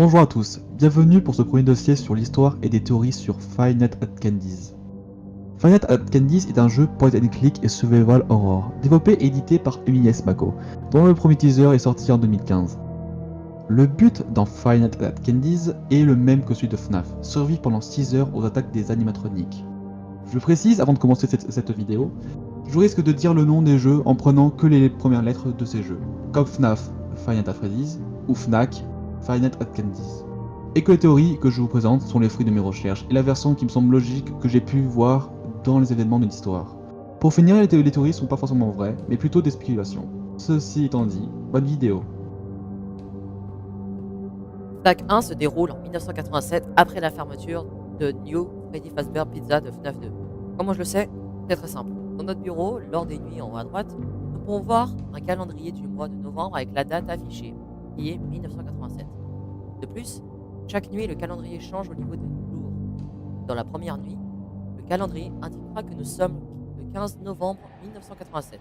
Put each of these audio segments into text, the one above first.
Bonjour à tous, bienvenue pour ce premier dossier sur l'histoire et des théories sur Five Nights at Candy's. Five Nights at Candy's est un jeu point and click et survival horror, développé et édité par Mako, dont le premier teaser est sorti en 2015. Le but dans Five Nights at Candy's est le même que celui de FNAF, survivre pendant 6 heures aux attaques des animatroniques. Je précise avant de commencer cette vidéo, je risque de dire le nom des jeux en prenant que les premières lettres de ces jeux, comme FNAF, Five Nights at Freddy's, ou Fnac, Five Nights at Candy's. Et que les théories que je vous présente sont les fruits de mes recherches et la version qui me semble logique que j'ai pu voir dans les événements de l'histoire. Pour finir, les théories sont pas forcément vraies, mais plutôt des spéculations. Ceci étant dit, bonne vidéo. Fnac 1 se déroule en 1987 après la fermeture de New Freddy Fazbear Pizza de Fnaf 2. Comment je le sais? C'est très simple. Dans notre bureau, lors des nuits en haut à droite, nous pouvons voir un calendrier du mois de novembre avec la date affichée, qui est 1987. De plus, chaque nuit, le calendrier change au niveau des jours. Dans la première nuit, le calendrier indiquera que nous sommes le 15 novembre 1987.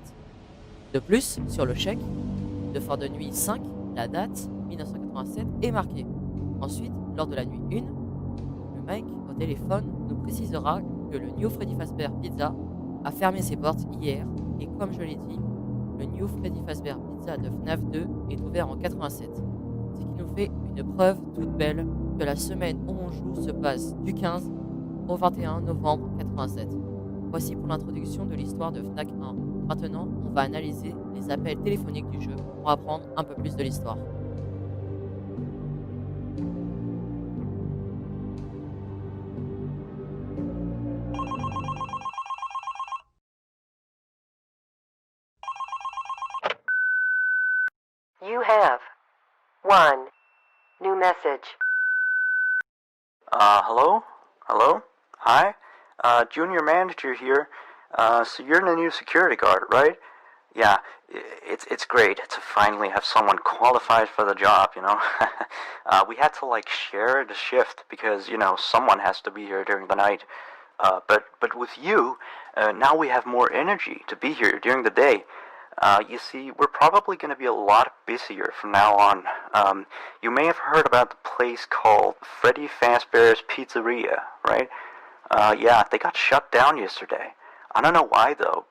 De plus, sur le chèque de fin de nuit 5, la date 1987 est marquée. Ensuite, lors de la nuit 1, le mec au téléphone nous précisera que le New Freddy Fazbear Pizza a fermé ses portes hier et comme je l'ai dit, le New Freddy Fazbear Pizza de FNAF 2 est ouvert en 87. Ce qui nous fait une preuve toute belle que la semaine où on joue se passe du 15 au 21 novembre 87. Voici pour l'introduction de l'histoire de Fnac 1. Maintenant, on va analyser les appels téléphoniques du jeu pour apprendre un peu plus de l'histoire. You have 1 new message. Hello? Hello? Hi? Junior manager here. So you're the new security guard, right? Yeah, it's great to finally have someone qualified for the job, you know? We had to, share the shift because, someone has to be here during the night. But with you, now we have more energy to be here during the day. You see, we're probably going to be a lot busier from now on. You may have heard about the place called Freddy Fazbear's Pizzeria, right? Yeah, they got shut down yesterday. I don't know why, though.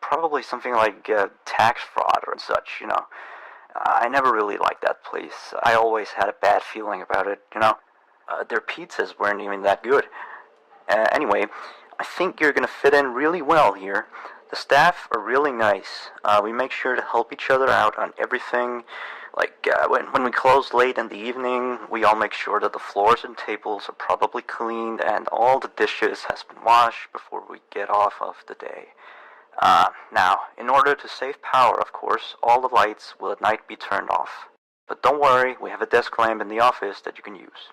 Probably something like tax fraud or such, I never really liked that place. I always had a bad feeling about it, Their pizzas weren't even that good. Anyway, I think you're going to fit in really well here. The staff are really nice. We make sure to help each other out on everything. When we close late in the evening, we all make sure that the floors and tables are properly cleaned and all the dishes has been washed before we get off of the day. Now, in order to save power, of course, all the lights will at night be turned off. But don't worry, we have a desk lamp in the office that you can use.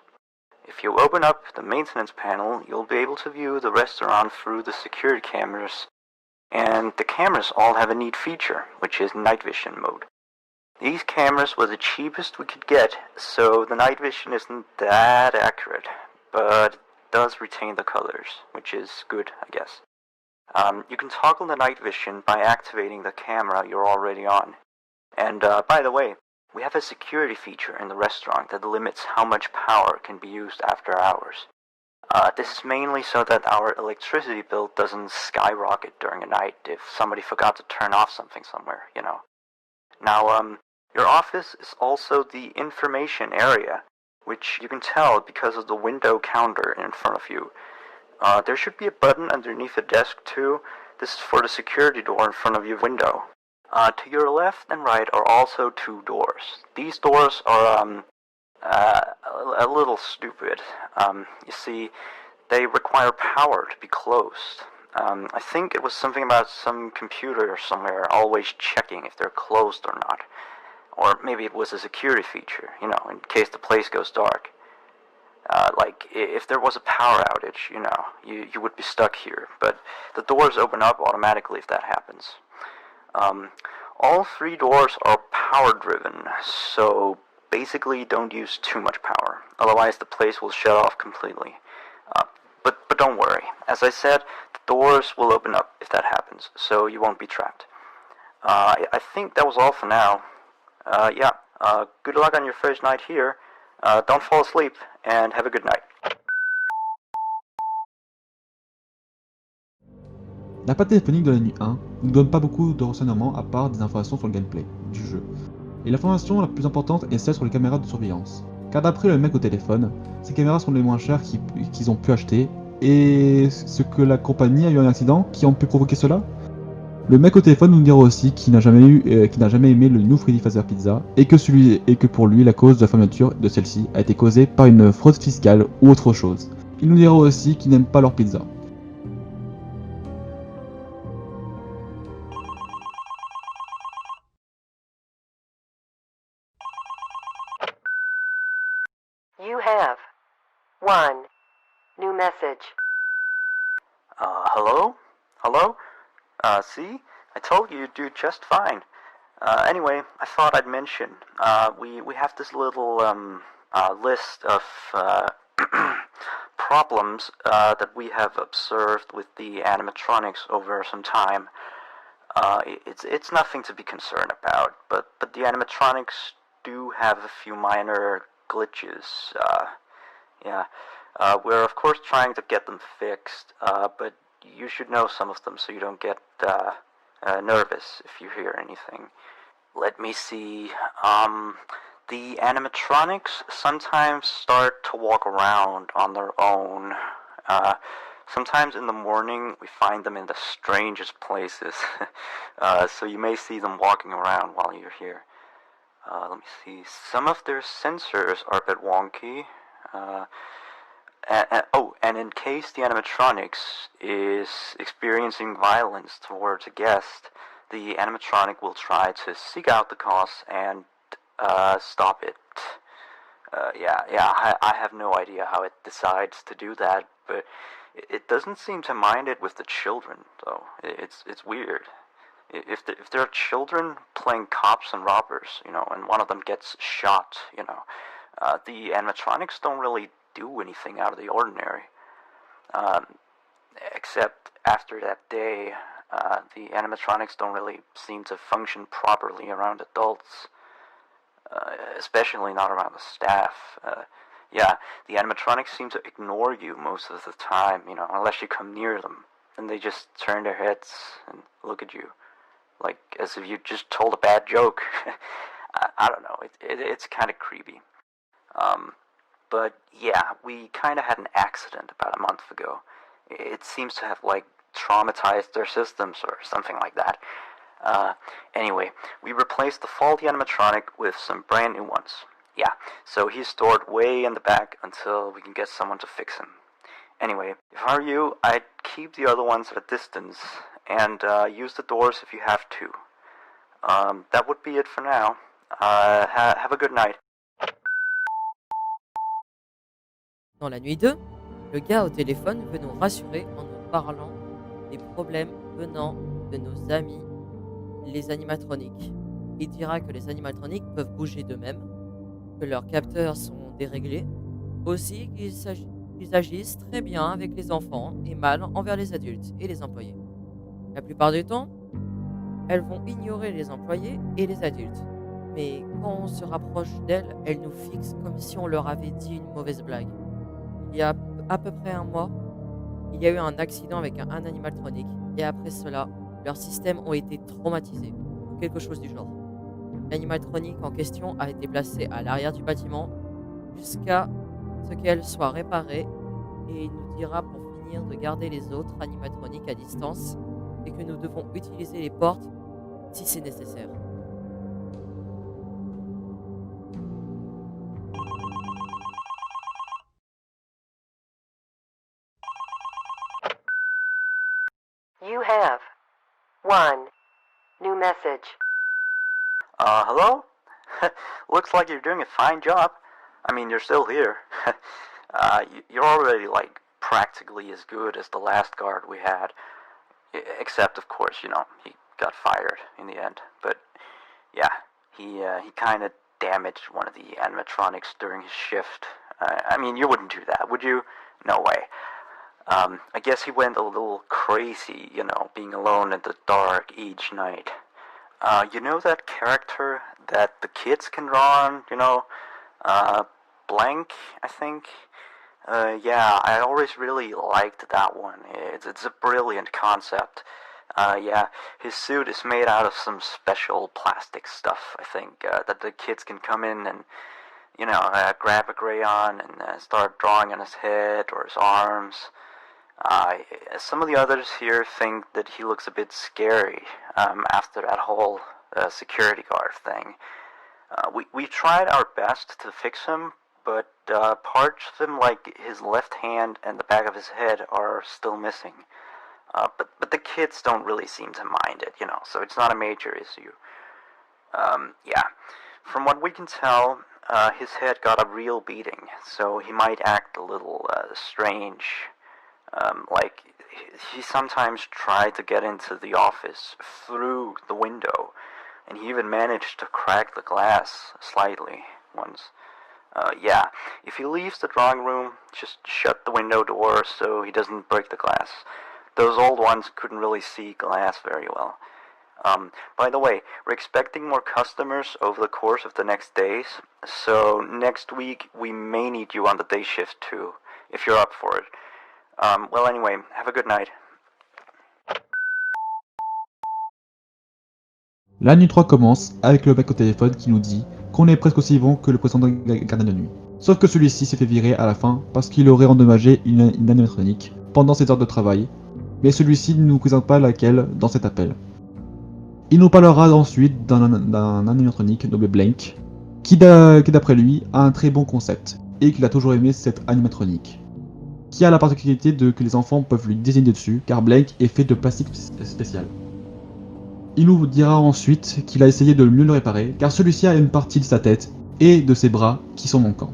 If you open up the maintenance panel, you'll be able to view the restaurant through the security cameras. And the cameras all have a neat feature, which is night vision mode. These cameras were the cheapest we could get, so the night vision isn't that accurate, but it does retain the colors, which is good, I guess. You can toggle the night vision by activating the camera you're already on. And by the way, we have a security feature in the restaurant that limits how much power can be used after hours. This is mainly so that our electricity bill doesn't skyrocket during a night if somebody forgot to turn off something somewhere, Now, your office is also the information area, which you can tell because of the window counter in front of you. There should be a button underneath the desk too. This is for the security door in front of your window. To your left and right are also 2 doors. These doors are, a little stupid. You see, they require power to be closed. I think it was something about some computer somewhere always checking if they're closed or not. Or maybe it was a security feature, in case the place goes dark. If there was a power outage, you would be stuck here. But the doors open up automatically if that happens. All 3 doors are power driven, so basically don't use too much power, otherwise the place will shut off completely. But don't worry, as I said, the doors will open up if that happens, so you won't be trapped. I think that was all for now. Good luck on your first night here. Don't fall asleep, and have a good night. L'appel téléphonique de la nuit 1 ne nous donne pas beaucoup de renseignements à part des informations sur le gameplay du jeu. Et l'information la plus importante est celle sur les caméras de surveillance. Car d'après le mec au téléphone, ces caméras sont les moins chères qu'ils ont pu acheter. Et ce que la compagnie a eu un accident qui ont pu provoquer cela. Le mec au téléphone nous dira aussi qu'il n'a jamais aimé le New Freddy Fazbear Pizza et que pour lui la cause de la fermeture de celle-ci a été causée par une fraude fiscale ou autre chose. Il nous dira aussi qu'il n'aime pas leur pizza. You have 1 new message. Hello? Hello? See? I told you you'd do just fine. Anyway, I thought I'd mention, we have this little, list of, problems, that we have observed with the animatronics over some time. It's nothing to be concerned about, but the animatronics do have a few minor glitches, yeah. We're of course trying to get them fixed, but you should know some of them so you don't get, nervous if you hear anything. Let me see, the animatronics sometimes start to walk around on their own. Sometimes in the morning we find them in the strangest places, so you may see them walking around while you're here. Let me see, some of their sensors are a bit wonky. And in case the animatronics is experiencing violence towards a guest, the animatronic will try to seek out the cause and stop it. I have no idea how it decides to do that, but it doesn't seem to mind it with the children, though. It's weird. If there are children playing cops and robbers, and one of them gets shot, the animatronics don't really do anything out of the ordinary. Except after that day, the animatronics don't really seem to function properly around adults, especially not around the staff. The animatronics seem to ignore you most of the time, unless you come near them. And they just turn their heads and look at you, like as if you just told a bad joke. I don't know, it's kind of creepy. But yeah, we kind of had an accident about a month ago. It seems to have, traumatized their systems or something like that. Anyway, we replaced the faulty animatronic with some brand new ones. Yeah, so he's stored way in the back until we can get someone to fix him. Anyway, if I were you, I'd keep the other ones at a distance and use the doors if you have to. That would be it for now. Have a good night. Dans la nuit 2, le gars au téléphone veut nous rassurer en nous parlant des problèmes venant de nos amis, les animatroniques. Il dira que les animatroniques peuvent bouger d'eux-mêmes, que leurs capteurs sont déréglés, aussi qu'ils agissent très bien avec les enfants et mal envers les adultes et les employés. La plupart du temps, elles vont ignorer les employés et les adultes. Mais quand on se rapproche d'elles, elles nous fixent comme si on leur avait dit une mauvaise blague. Il y a à peu près un mois, il y a eu un accident avec un animatronique et après cela, leurs systèmes ont été traumatisés ou quelque chose du genre. L'animatronique en question a été placé à l'arrière du bâtiment jusqu'à ce qu'elle soit réparée et il nous dira pour finir de garder les autres animatroniques à distance et que nous devons utiliser les portes si c'est nécessaire. You have 1 new message. Hello? Looks like you're doing a fine job. I mean, you're still here. You're already, practically as good as the last guard we had. Except, of course, he got fired in the end. But, yeah, he kind of damaged one of the animatronics during his shift. I mean, you wouldn't do that, would you? No way. I guess he went a little crazy, being alone in the dark each night. You know that character that the kids can draw on, Blank, I think. Yeah, I always really liked that one. It's a brilliant concept. Yeah, his suit is made out of some special plastic stuff, I think, that the kids can come in and, grab a crayon and start drawing on his head or his arms. Some of the others here think that he looks a bit scary after that whole security guard thing. We tried our best to fix him, but parts of him, like his left hand and the back of his head, are still missing. But the kids don't really seem to mind it, so it's not a major issue. Yeah, from what we can tell, his head got a real beating, so he might act a little strange. Like, he sometimes tried to get into the office through the window, and he even managed to crack the glass slightly once. Yeah, if he leaves the drawing room, just shut the window door so he doesn't break the glass. Those old ones couldn't really see glass very well. By the way, we're expecting more customers over the course of the next days, so next week we may need you on the day shift too, if you're up for it. Well anyway, have a good night. La nuit 3 commence avec le mec au téléphone qui nous dit qu'on est presque aussi bon que le précédent gardien de nuit. Sauf que celui-ci s'est fait virer à la fin parce qu'il aurait endommagé une animatronique pendant ses heures de travail, mais celui-ci ne nous présente pas laquelle dans cet appel. Il nous parlera ensuite d'un animatronique nommé Blank, qui d'après lui a un très bon concept, et qu'il a toujours aimé cette animatronique, qui a la particularité que les enfants peuvent lui désigner dessus, car Blank est fait de plastique spécial. Il nous dira ensuite qu'il a essayé de mieux le réparer, car celui-ci a une partie de sa tête et de ses bras qui sont manquants.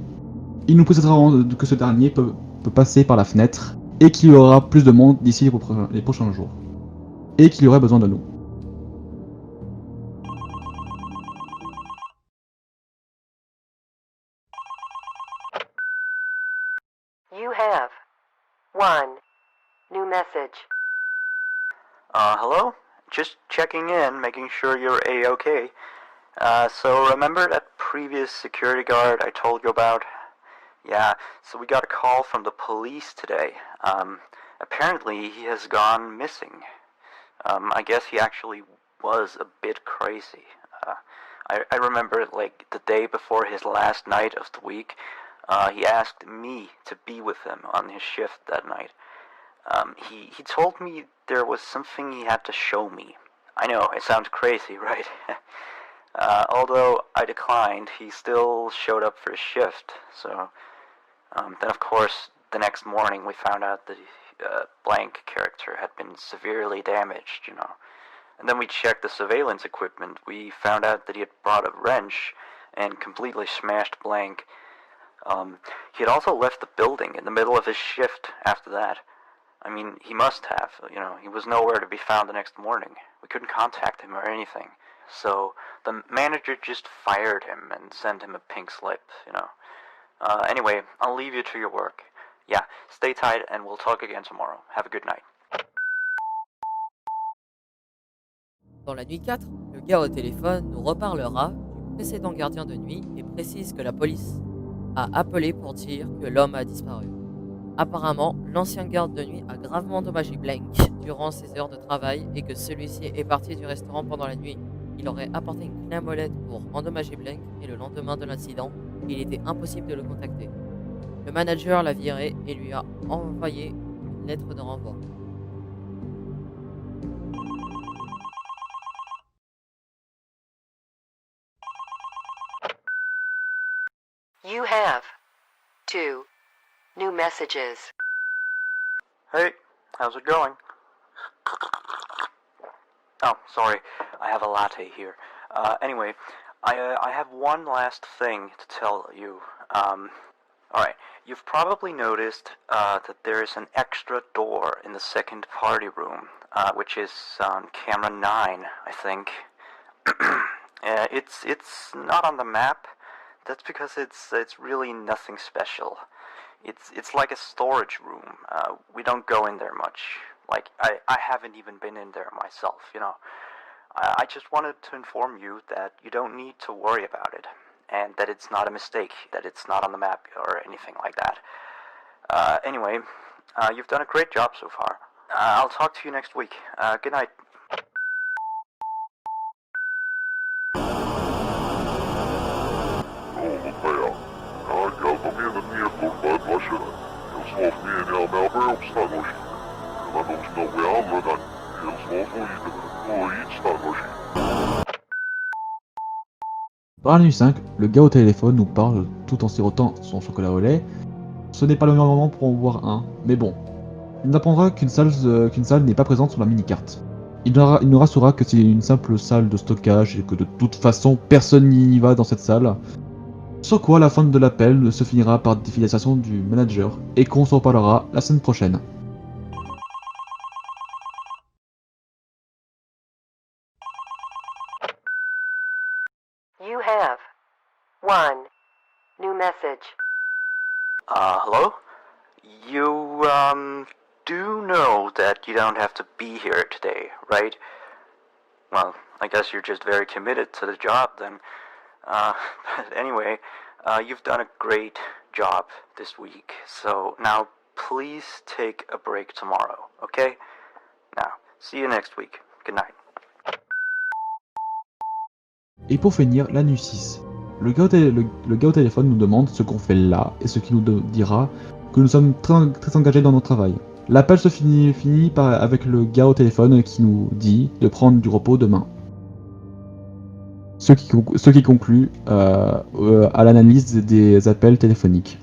Il nous précisera que ce dernier peut passer par la fenêtre, et qu'il y aura plus de monde d'ici les prochains jours, et qu'il y aurait besoin de nous. You have 1 new message. Hello? Just checking in, making sure you're A-okay. So remember that previous security guard I told you about? Yeah, so we got a call from the police today. Apparently he has gone missing. I guess he actually was a bit crazy. I remember, like, the day before his last night of the week, he asked me to be with him on his shift that night. He told me there was something he had to show me. I know, it sounds crazy, right? Although I declined, he still showed up for his shift, so... then of course, the next morning we found out that Blank character had been severely damaged, And then we checked the surveillance equipment. We found out that he had brought a wrench and completely smashed Blank. He had also left the building in the middle of his shift after that. I mean, he must have, he was nowhere to be found the next morning. We couldn't contact him or anything. So the manager just fired him and sent him a pink slip, Anyway, I'll leave you to your work. Yeah, stay tight and we'll talk again tomorrow. Have a good night. Dans la nuit 4, le gars au téléphone nous reparlera du précédent gardien de nuit et précise que la police a appelé pour dire que l'homme a disparu. Apparemment, l'ancien garde de nuit a gravement endommagé Blank durant ses heures de travail et que celui-ci est parti du restaurant pendant la nuit. Il aurait apporté une clé à molette pour endommager Blank et le lendemain de l'incident, il était impossible de le contacter. Le manager l'a viré et lui a envoyé une lettre de renvoi. You have 2 new messages. Hey, how's it going? Oh, sorry, I have a latte here. Anyway, I have one last thing to tell you. Alright, you've probably noticed that there is an extra door in the second party room, which is on camera 9, I think. It's not on the map. That's because it's really nothing special. It's like a storage room. We don't go in there much. Like, I haven't even been in there myself, I just wanted to inform you that you don't need to worry about it. and that it's not a mistake, that it's not on the map or anything like that. Anyway, you've done a great job so far. I'll talk to you next week. Good night. Dans la nuit 5, le gars au téléphone nous parle tout en sirotant son chocolat au lait. Ce n'est pas le meilleur moment pour en voir un, mais bon. Il nous apprendra qu'une salle n'est pas présente sur la mini-carte. Il nous rassurera que c'est une simple salle de stockage et que de toute façon personne n'y va dans cette salle. Sur quoi la fin de l'appel se finira par défilation du manager et qu'on s'en reparlera la semaine prochaine. You have 1 new message. Hello? You, do know that you don't have to be here today, right? Well, I guess you're just very committed to the job then. But anyway, you've done a great job this week, so now please take a break tomorrow, okay? Now, see you next week. Good night. Et pour finir, la nuit 6. Le gars au téléphone nous demande ce qu'on fait là et ce qui nous dira que nous sommes très engagés dans notre travail. L'appel se finit avec le gars au téléphone qui nous dit de prendre du repos demain. Ce qui conclut à l'analyse des appels téléphoniques.